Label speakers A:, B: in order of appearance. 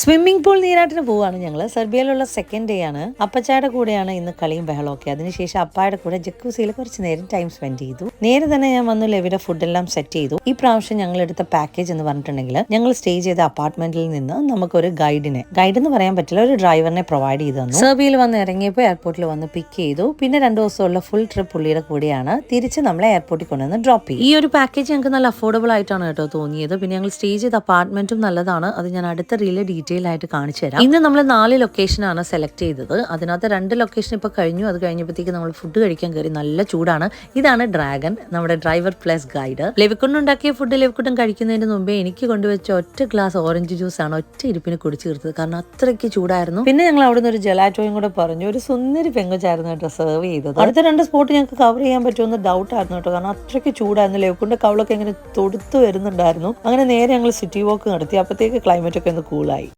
A: Swimming pool നീരാട്ടിന് പോവാണ് ഞങ്ങൾ. സെർബിയയിലുള്ള second day ആണ്. അപ്പച്ചായുടെ കൂടെയാണ് ഇന്ന് കളിയും ബഹളമൊക്കെ. അതിനുശേഷം അപ്പായുടെ കൂടെ ജക്കൂസിയിൽ കുറച്ച് നേരം ടൈം സ്പെൻഡ് ചെയ്തു. നേരെ തന്നെ ഞാൻ വന്നു ലെവിയുടെ ഫുഡെല്ലാം സെറ്റ് ചെയ്തു. ഈ പ്രാവശ്യം ഞങ്ങൾ എടുത്ത പാക്കേജ് എന്ന് പറഞ്ഞിട്ടുണ്ടെങ്കിൽ ഞങ്ങൾ സ്റ്റേ ചെയ്ത അപ്പാർട്ട്മെന്റിൽ നിന്ന് നമുക്കൊരു ഗൈഡ് എന്ന് പറയാൻ പറ്റില്ല, ഒരു ഡ്രൈവറിനെ പ്രൊവൈഡ് ചെയ്തു തന്നു. സെർബിയയിൽ വന്ന് ഇറങ്ങിയപ്പോൾ എയർപോർട്ടിൽ വന്ന് പിക്ക് ചെയ്തു. പിന്നെ 2 ദിവസമുള്ള ഫുൾ ട്രിപ്പ് പുള്ളിയുടെ കൂടെയാണ്. തിരിച്ച് നമ്മളെ എയർപോർട്ടിൽ കൊണ്ടുവന്ന് ഡ്രോപ്പ് ചെയ്യും. ഈ ഒരു പാക്കേജ് ഞങ്ങൾക്ക് നല്ല അഫോർഡബിൾ ആയിട്ടാണ് കേട്ടോ തോന്നിയത്. പിന്നെ ഞങ്ങൾ സ്റ്റേ ചെയ്ത അപ്പാർട്ട്മെന്റും നല്ലതാണ്. അത് ഞാൻ അടുത്ത റീല് ഡീറ്റെയിൽ ആയിട്ട് കാണിച്ചു തരാം. ഇന്ന് നമ്മൾ 4 ലൊക്കേഷനാണ് സെലക്ട് ചെയ്തത്. അതിനകത്ത് 2 ലൊക്കേഷൻ ഇപ്പൊ കഴിഞ്ഞു. അത് കഴിഞ്ഞപ്പോഴത്തേക്ക് നമ്മൾ ഫുഡ് കഴിക്കാൻ കയറി. നല്ല ചൂടാണ്. ഇതാണ് ഡ്രാഗൺ, നമ്മുടെ ഡ്രൈവർ പ്ലസ് ഗൈഡ്. ലെവിക്കുണ്ടുണ്ടാക്കിയ ഫുഡ് ലെവിക്കുണ്ടും കഴിക്കുന്നതിന് മുമ്പേ എനിക്ക് കൊണ്ടുവച്ച ഒറ്റ ഗ്ലാസ് ഓറഞ്ച് ജ്യൂസ് ആണ് ഒറ്റ ഇരിപ്പിന് കുടിച്ചു തീർത്തത്. കാരണം അത്രയ്ക്ക് ചൂടായിരുന്നു. പിന്നെ ഞങ്ങൾ അവിടെ നിന്ന് ഒരു ജലാറ്റോയും കൂടെ പറഞ്ഞു. ഒരു സുന്ദരി പെങ്കൊച്ചായിരുന്നു കേട്ടോ സെർവ് ചെയ്തത്. അടുത്ത 2 സ്പോട്ട് ഞങ്ങൾക്ക് കവർ ചെയ്യാൻ പറ്റുമെന്ന് ഡൗട്ട് ആയിരുന്നു കേട്ടോ. കാരണം അത്രയ്ക്ക് ചൂടായിരുന്നു. ലെവിക്കുണ്ട് കവളൊക്കെ ഇങ്ങനെ തൊടുത്തു വരുന്നുണ്ടായിരുന്നു. അങ്ങനെ നേരെ ഞങ്ങൾ സിറ്റി വാക്ക് നടത്തി. അപ്പോഴത്തേക്ക് ക്ലൈമറ്റ് ഒക്കെ ഒന്ന് കൂളായി.